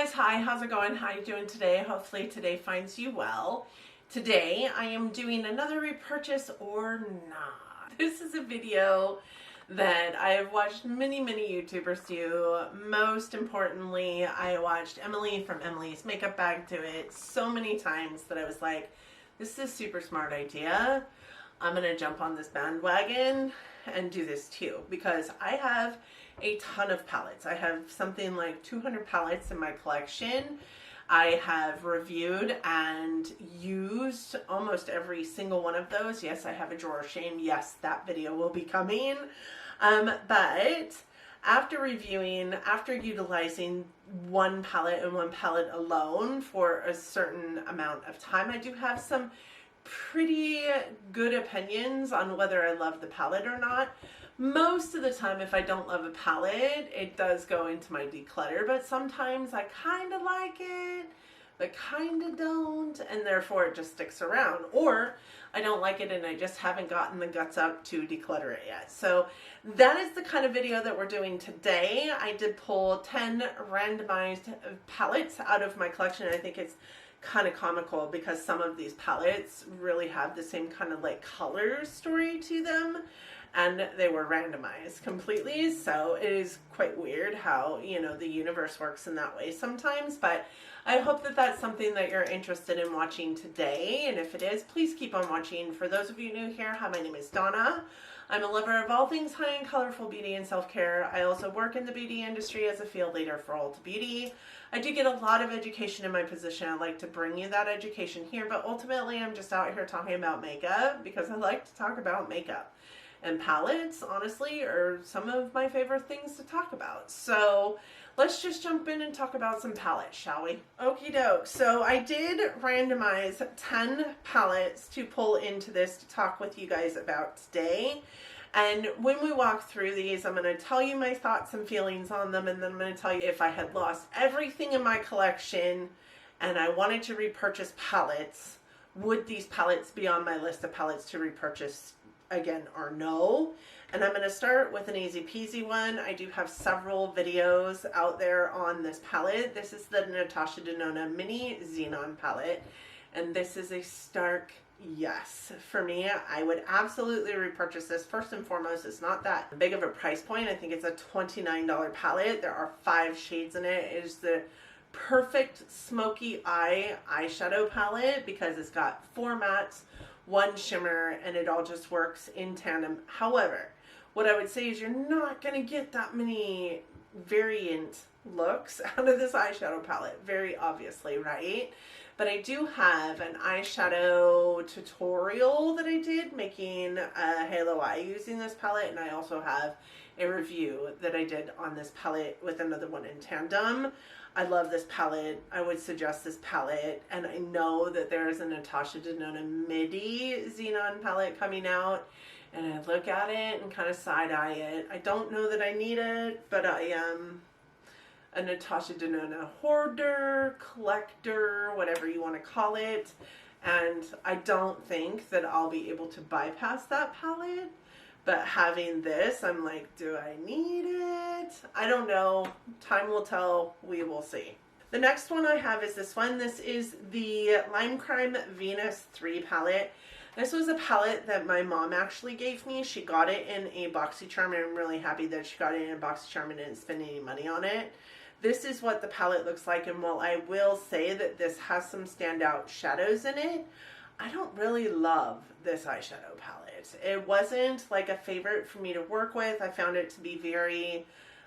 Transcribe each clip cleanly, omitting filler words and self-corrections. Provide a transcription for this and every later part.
guys, hi, how's it going? How you doing today? Hopefully today finds you well. Today I am doing another repurchase or not. This is a video that I have watched many YouTubers do. Most importantly, I watched Emily from Emily's Makeup Bag do it so many times that I was like, this is a super smart idea. I'm gonna jump on this bandwagon and do this too, because I have a ton of palettes. I have something like 200 palettes in my collection. I have reviewed and used almost every single one of those. Yes, I have a drawer shame. Yes, that video will be coming. But after reviewing, after utilizing one palette and one palette alone for a certain amount of time, I do have some pretty good opinions on whether I love the palette or not. Most of the time, if I don't love a palette, it does go into my declutter, but sometimes I kind of like it, but kind of don't, and therefore it just sticks around. Or I don't like it and I just haven't gotten the guts up to declutter it yet. So that is the kind of video that we're doing today. I did pull 10 randomized palettes out of my collection, and I think it's kind of comical because some of these palettes really have the same kind of like color story to them, and they were randomized completely. So it is quite weird how, you know, the universe works in that way sometimes. But I hope that that's something that you're interested in watching today. And if it is, please keep on watching. For those of you new here, hi, my name is Donna. I'm a lover of all things high and colorful beauty and self-care. I also work in the beauty industry as a field leader for Ulta Beauty. I do get a lot of education in my position. I like to bring you that education here, but ultimately I'm just out here talking about makeup because I like to talk about makeup. And palettes, honestly, are some of my favorite things to talk about. So let's just jump in and talk about some palettes, shall we? Okie doke. So I did randomize 10 palettes to pull into this to talk with you guys about today. And when we walk through these, I'm going to tell you my thoughts and feelings on them, and then I'm going to tell you if I had lost everything in my collection and I wanted to repurchase palettes, would these palettes be on my list of palettes to repurchase again or no? And I'm going to start with an easy peasy one. I do have several videos out there on this palette. This is the Natasha Denona Mini Xenon palette, and this is a stark yes for me. I would absolutely repurchase this. First and foremost, it's not that big of a price point. I think it's a $29 palette. There are 5 shades in it. It is the perfect smoky eye eyeshadow palette because it's got 4 mattes, 1 shimmer, and it all just works in tandem. However, what I would say is you're not going to get that many variant looks out of this eyeshadow palette, very obviously, right? But I do have an eyeshadow tutorial that I did making a halo eye using this palette, and I also have a review that I did on this palette with another one in tandem. I love this palette. I would suggest this palette, and I know that there is a Natasha Denona Midi Xenon palette coming out, and I look at it and kind of side-eye it. I don't know that I need it, but I am a Natasha Denona hoarder, collector, whatever you want to call it, and I don't think that I'll be able to bypass that palette. But having this, I'm like, do I need it? I don't know. Time will tell. We will see. The next one I have is this one. This is the Lime Crime Venus 3 palette. This was a palette that my mom actually gave me. She got it in a BoxyCharm, and I'm really happy that she got it in a BoxyCharm and didn't spend any money on it. This is what the palette looks like, and while I will say that this has some standout shadows in it, I don't really love this eyeshadow palette. It wasn't like a favorite for me to work with. I found it to be very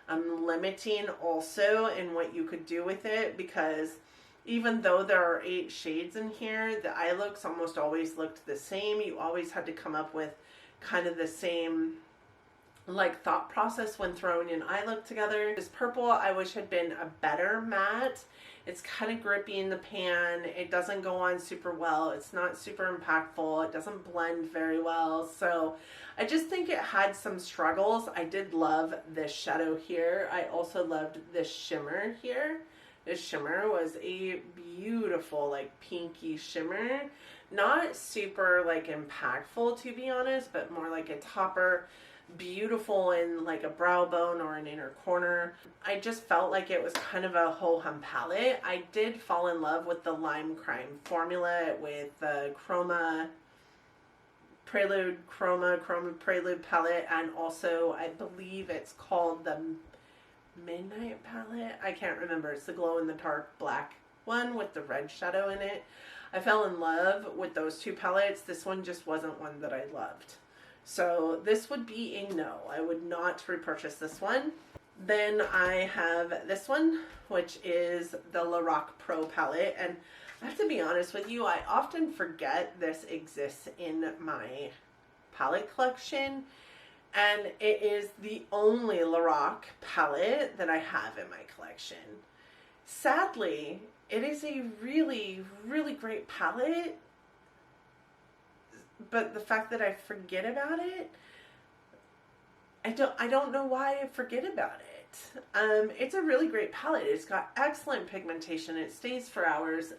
limiting also in what you could do with it, because even though there are 8 shades in here, the eye looks almost always looked the same. You always had to come up with kind of the same like thought process when throwing an eye look together. This purple I wish had been a better matte. It's kind of grippy in the pan. It doesn't go on super well. It's not super impactful. It doesn't blend very well. So I just think it had some struggles. I did love this shadow here. I also loved this shimmer here. This shimmer was a beautiful like pinky shimmer. Not super like impactful, to be honest, but more like a topper. beautiful in like a brow bone or an inner corner. I just felt like it was kind of a ho-hum palette. I did fall in love with the Lime Crime formula with the Chroma Prelude palette, and also I believe it's called the Midnight palette. I can't remember. It's the glow in the dark black one with the red shadow in it. I fell in love with those two palettes. This one just wasn't one that I loved. So this would be a no. I would not repurchase this one. Then I have this one, which is the Lorac Pro palette. And I have to be honest with you, I often forget this exists in my palette collection. And it is the only Lorac palette that I have in my collection. Sadly, it is a really, really great palette, but the fact that I forget about it, I don't know why I forget about it. It's a really great palette. It's got excellent pigmentation. It stays for hours.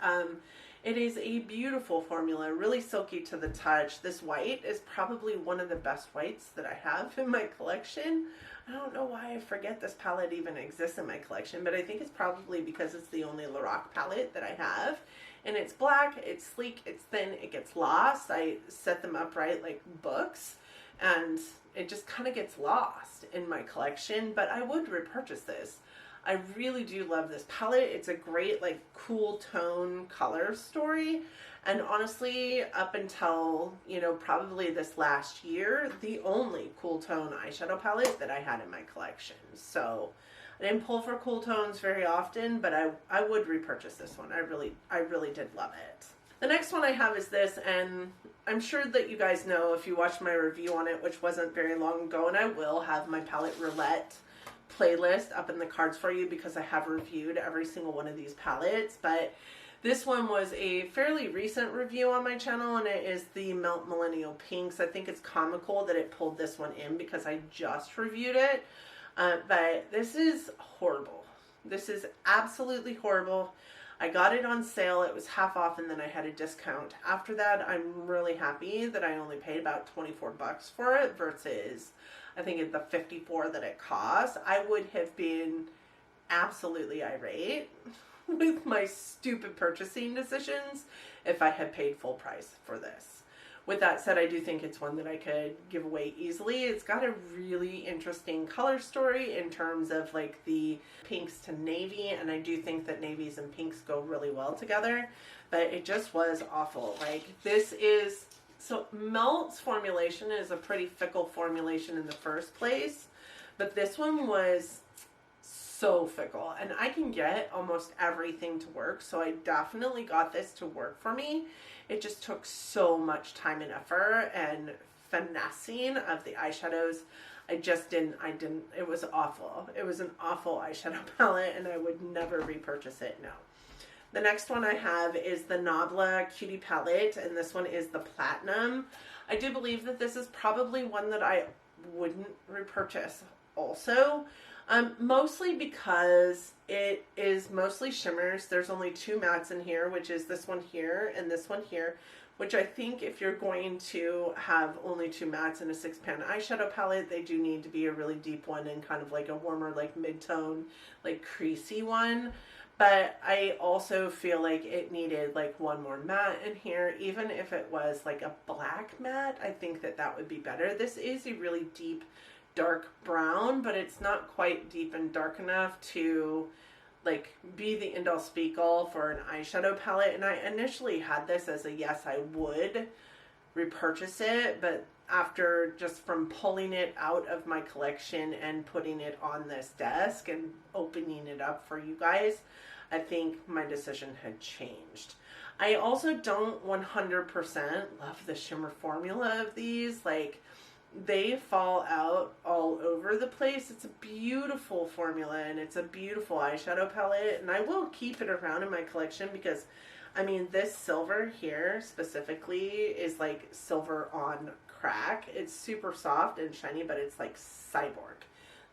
It is a beautiful formula, really silky to the touch. This white is probably one of the best whites that I have in my collection. I don't know why I forget this palette even exists in my collection, but I think it's probably because it's the only Lorac palette that I have. And it's black, it's sleek, it's thin, it gets lost. I set them upright like books, and it just kind of gets lost in my collection, but I would repurchase this. I really do love this palette. It's a great like cool tone color story. And honestly, up until, you know, probably this last year, the only cool tone eyeshadow palette that I had in my collection. So I didn't pull for cool tones very often, but I would repurchase this one. I really did love it. The next one I have is this, and I'm sure that you guys know if you watched my review on it, which wasn't very long ago, and I will have my palette roulette playlist up in the cards for you because I have reviewed every single one of these palettes. But this one was a fairly recent review on my channel, and it is the Melt Millennial Pinks. I think it's comical that it pulled this one in because I just reviewed it, but this is horrible. This is absolutely horrible. I got it on sale. It was half off, and then I had a discount. After that, I'm really happy that I only paid about 24 bucks for it versus I think it's the 54 that it cost. I would have been absolutely irate with my stupid purchasing decisions if I had paid full price for this. With that said, I do think it's one that I could give away easily. It's got a really interesting color story in terms of like the pinks to navy, and I do think that navies and pinks go really well together, but it just was awful. Like this is, so Melt's formulation is a pretty fickle formulation in the first place, but this one was so fickle, and I can get almost everything to work, so I definitely got this to work for me. It just took so much time and effort and finessing of the eyeshadows. It was awful. It was an awful eyeshadow palette, and I would never repurchase it, no. The next one I have is the Knobla Cutie palette, and this one is the Platinum. I do believe that this is probably one that I wouldn't repurchase also. Mostly because it is mostly shimmers. There's only two mattes in here, which is this one here and this one here, which I think if you're going to have only two mattes in a 6-pan eyeshadow palette, they do need to be a really deep one and kind of like a warmer, like mid-tone, like creasy one. But I also feel like it needed like one more matte in here. Even if it was like a black matte, I think that that would be better. This is a really deep dark brown, but it's not quite deep and dark enough to like be the end all speak all for an eyeshadow palette. And I initially had this as a yes, I would repurchase it, but after just from pulling it out of my collection and putting it on this desk and opening it up for you guys, I think my decision had changed. I also don't 100% love the shimmer formula of these. Like, they fall out all over the place. It's a beautiful formula, and it's a beautiful eyeshadow palette, and I will keep it around in my collection because, I mean, this silver here specifically is like silver on crack. It's super soft and shiny, but it's like cyborg.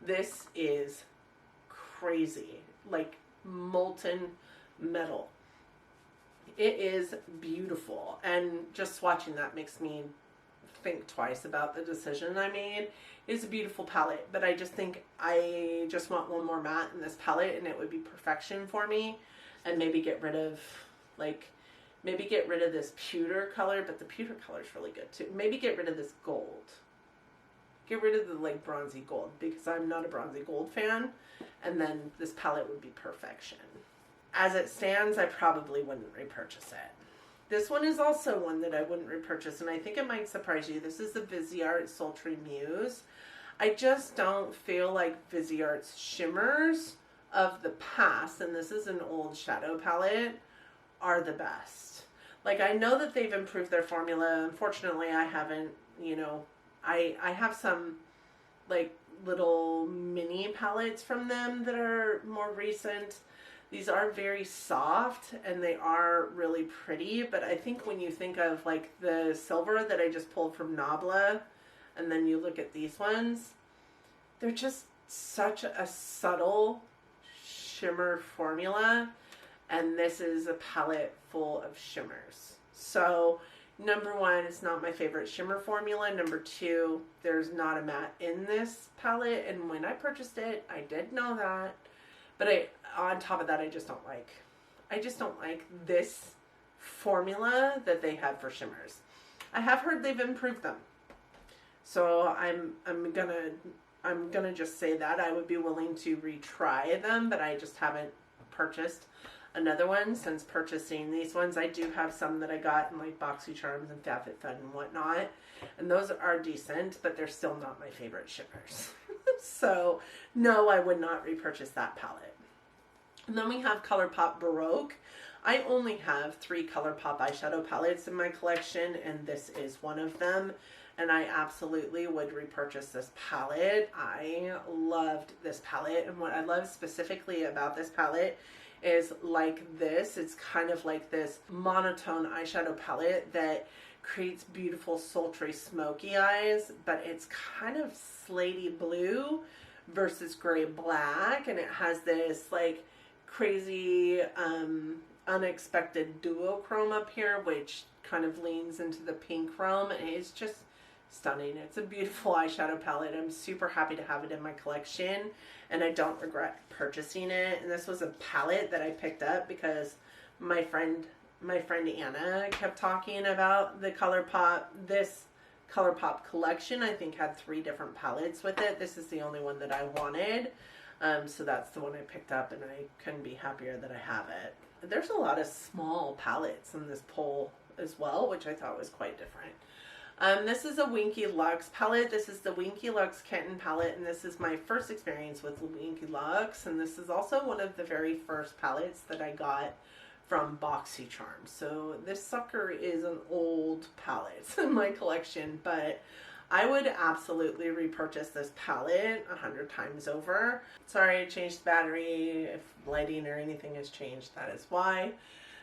This is crazy, like molten metal. It is beautiful, and just swatching that makes me think twice about the decision I made. It's a beautiful palette, but I just think I just want one more matte in this palette and it would be perfection for me. And maybe get rid of, like, maybe get rid of this pewter color, but the pewter color is really good too. Maybe get rid of this gold. Get rid of the, like, bronzy gold, because I'm not a bronzy gold fan. And then this palette would be perfection. As it stands, I probably wouldn't repurchase it. This one is also one that I wouldn't repurchase, and I think it might surprise you. This is the Viseart Sultry Muse. I just don't feel like Viseart's shimmers of the past, and this is an old shadow palette, are the best. Like, I know that they've improved their formula. Unfortunately, I haven't, you know, I have some, like, little mini palettes from them that are more recent. These are very soft and they are really pretty, but I think when you think of, like, the silver that I just pulled from Knobla, and then you look at these ones, they're just such a subtle shimmer formula, and this is a palette full of shimmers. So number one, it's not my favorite shimmer formula. Number two, there's not a matte in this palette, and when I purchased it, I did know that. But on top of that, I just don't like this formula that they have for shimmers. I have heard they've improved them, so I'm gonna just say that I would be willing to retry them, but I just haven't purchased another one since purchasing these ones. I do have some that I got in, like, BoxyCharms and FabFitFun and whatnot, and those are decent, but they're still not my favorite shimmers. So no, I would not repurchase that palette. And then we have Colourpop Baroque. I only have 3 Colourpop eyeshadow palettes in my collection, and this is one of them. And I absolutely would repurchase this palette. I loved this palette, and what I love specifically about this palette is, like, this. It's kind of like this monotone eyeshadow palette that creates beautiful sultry smoky eyes, but it's kind of slatey blue versus gray black, and it has this, like, crazy unexpected duochrome up here, which kind of leans into the pink chrome, and it's just stunning. It's a beautiful eyeshadow palette. I'm super happy to have it in my collection, and I don't regret purchasing it. And this was a palette that I picked up because my friend Anna kept talking about the Colourpop. This Colourpop collection, I think, had 3 different palettes with it. This is the only one that I wanted, so that's the one I picked up, and I couldn't be happier that I have it. There's a lot of small palettes in this pull as well, which I thought was quite different. This is a Winky Lux palette. This is the Winky Lux Kitten palette, and this is my first experience with Winky Lux, and this is also one of the very first palettes that I got from BoxyCharms. So this sucker is an old palette in my collection, but I would absolutely repurchase this palette 100 times over. Sorry, I changed the battery. If lighting or anything has changed, that is why.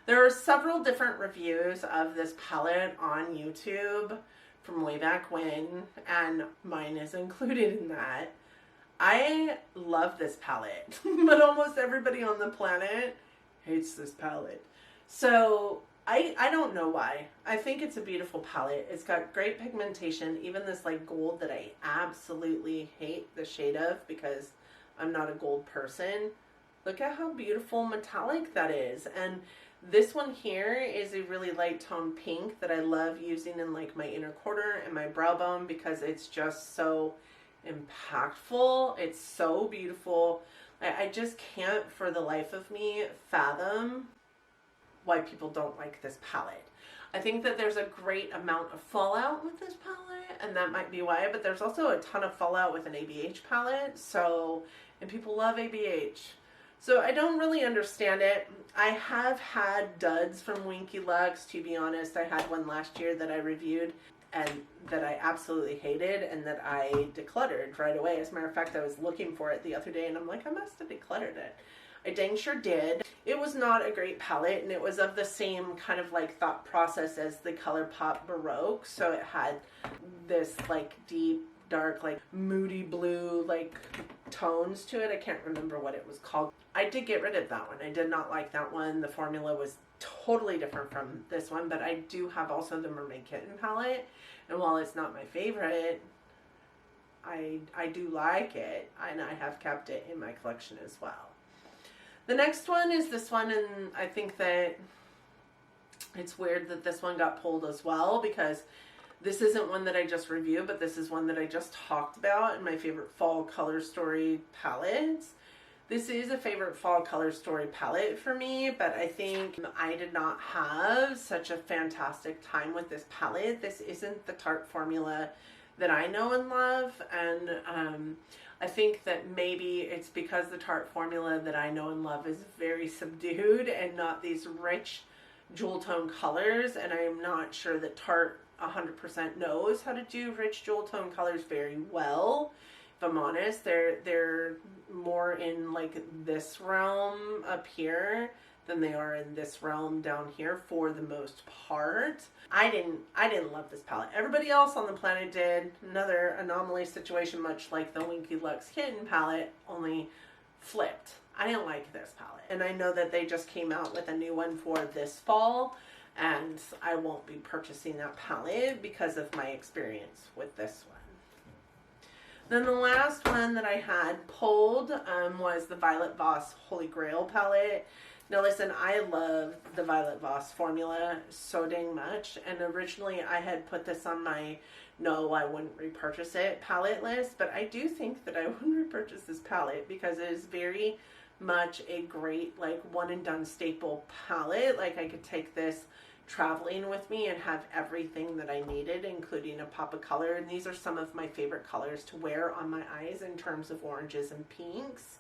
There are several different reviews of this palette on YouTube from way back when, and mine is included in that. I love this palette, but almost everybody on the planet hates this palette. So I don't know why. I think it's a beautiful palette. It's got great pigmentation, even this, like, gold that I absolutely hate the shade of because I'm not a gold person. Look at how beautiful metallic that is. And this one here is a really light tone pink that I love using in, like, my inner quarter and my brow bone because it's just so impactful. It's so beautiful. I just can't for the life of me fathom why people don't like this palette. I think that there's a great amount of fallout with this palette, and that might be why, but there's also a ton of fallout with an ABH palette, so, and people love ABH. So I don't really understand it. I have had duds from Winky Lux, to be honest. I had one last year that I reviewed and that I absolutely hated and that I decluttered right away. As a matter of fact, I was looking for it the other day and I'm like, I must have decluttered it. I dang sure did. It was not a great palette, and it was of the same kind of, like, thought process as the Colourpop Baroque. So it had this, like, deep dark, like moody blue, like tones to it. I can't remember what it was called. I did get rid of that one. I did not like that one. The formula was totally different from this one, but I do have also the Mermaid Kitten palette, and while it's not my favorite, I do like it, and I have kept it in my collection as well. The next one is this one, and I think that it's weird that this one got pulled as well, because this isn't one that I just reviewed, but this is one that I just talked about in my favorite fall color story palettes. This is a favorite fall color story palette for me, but I think I did not have such a fantastic time with this palette. This isn't the Tarte formula that I know and love, and I think that maybe it's because the Tarte formula that I know and love is very subdued and not these rich jewel tone colors, and I am not sure that Tarte 100% knows how to do rich jewel tone colors very well. If I'm honest, they're more in like this realm up here than they are in this realm down here for the most part. I didn't love this palette. Everybody else on the planet did. Another anomaly situation, much like the Winky Lux Kitten palette, only flipped. I didn't like this palette, and I know that they just came out with a new one for this fall, and I won't be purchasing that palette because of my experience with this one. Then the last one that I had pulled was the Violet Voss Holy Grail palette. Now listen, I love the Violet Voss formula so dang much, and originally I had put this on my no, I wouldn't repurchase it palette list, but I do think that I would repurchase this palette because it is very much a great like one and done staple palette. Like I could take this traveling with me and have everything that I needed, including a pop of color, and these are some of my favorite colors to wear on my eyes in terms of oranges and pinks.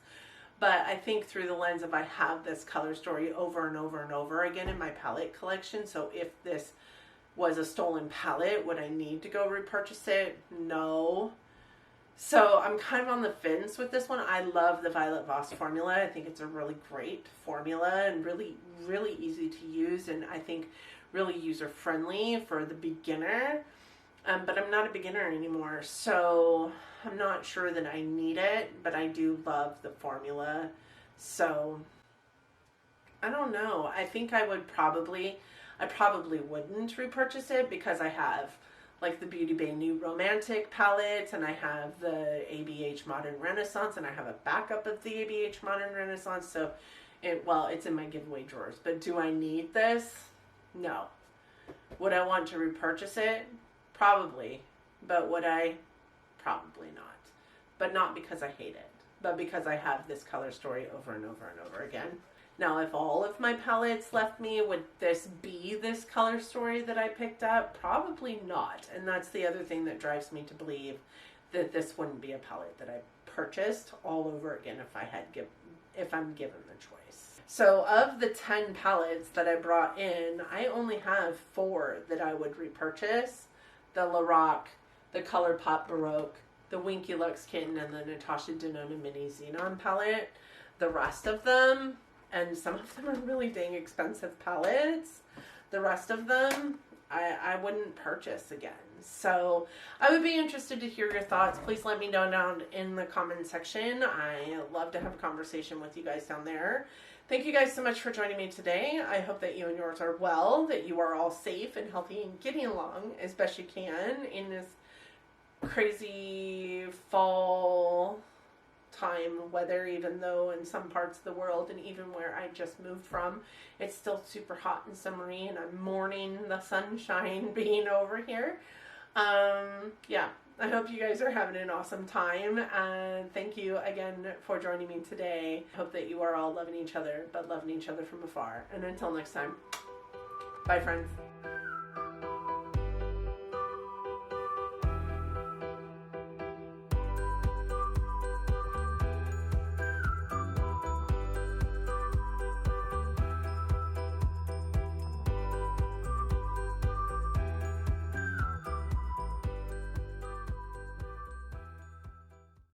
But I think through the lens of I have this color story over and over and over again in my palette collection, so if this was a stolen palette, would I need to go repurchase it? No. So I'm kind of on the fence with this one. I love the Violet Voss formula. I think it's a really great formula and really, really easy to use, and I think really user-friendly for the beginner. But I'm not a beginner anymore, so I'm not sure that I need it, but I do love the formula. So I don't know. I think I probably wouldn't repurchase it because I have like the Beauty Bay New Romantic palette, and I have the ABH Modern Renaissance, and I have a backup of the ABH Modern Renaissance, so it's in my giveaway drawers. But do I need this? No. Would I want to repurchase it? Probably. But would I? Probably not. But not because I hate it, but because I have this color story over and over and over again. Now, if all of my palettes left me, would this be this color story that I picked up? Probably not. And that's the other thing that drives me to believe that this wouldn't be a palette that I purchased all over again if I'm given the choice. So of the 10 palettes that I brought in, I only have 4 that I would repurchase. The Lorac, the Colourpop Baroque, the Winky Lux Kitten, and the Natasha Denona Mini Xenon palette. The rest of them, and some of them are really dang expensive palettes, the rest of them I wouldn't purchase again. So I would be interested to hear your thoughts. Please let me know down in the comment section. I love to have a conversation with you guys down there. Thank you guys so much for joining me today. I hope that you and yours are well, that you are all safe and healthy and getting along as best you can in this crazy fall time weather, even though in some parts of the world and even where I just moved from, it's still super hot and summery, and I'm mourning the sunshine being over here. Yeah, I hope you guys are having an awesome time, and thank you again for joining me today. I hope that you are all loving each other, but loving each other from afar. And until next time, bye friends.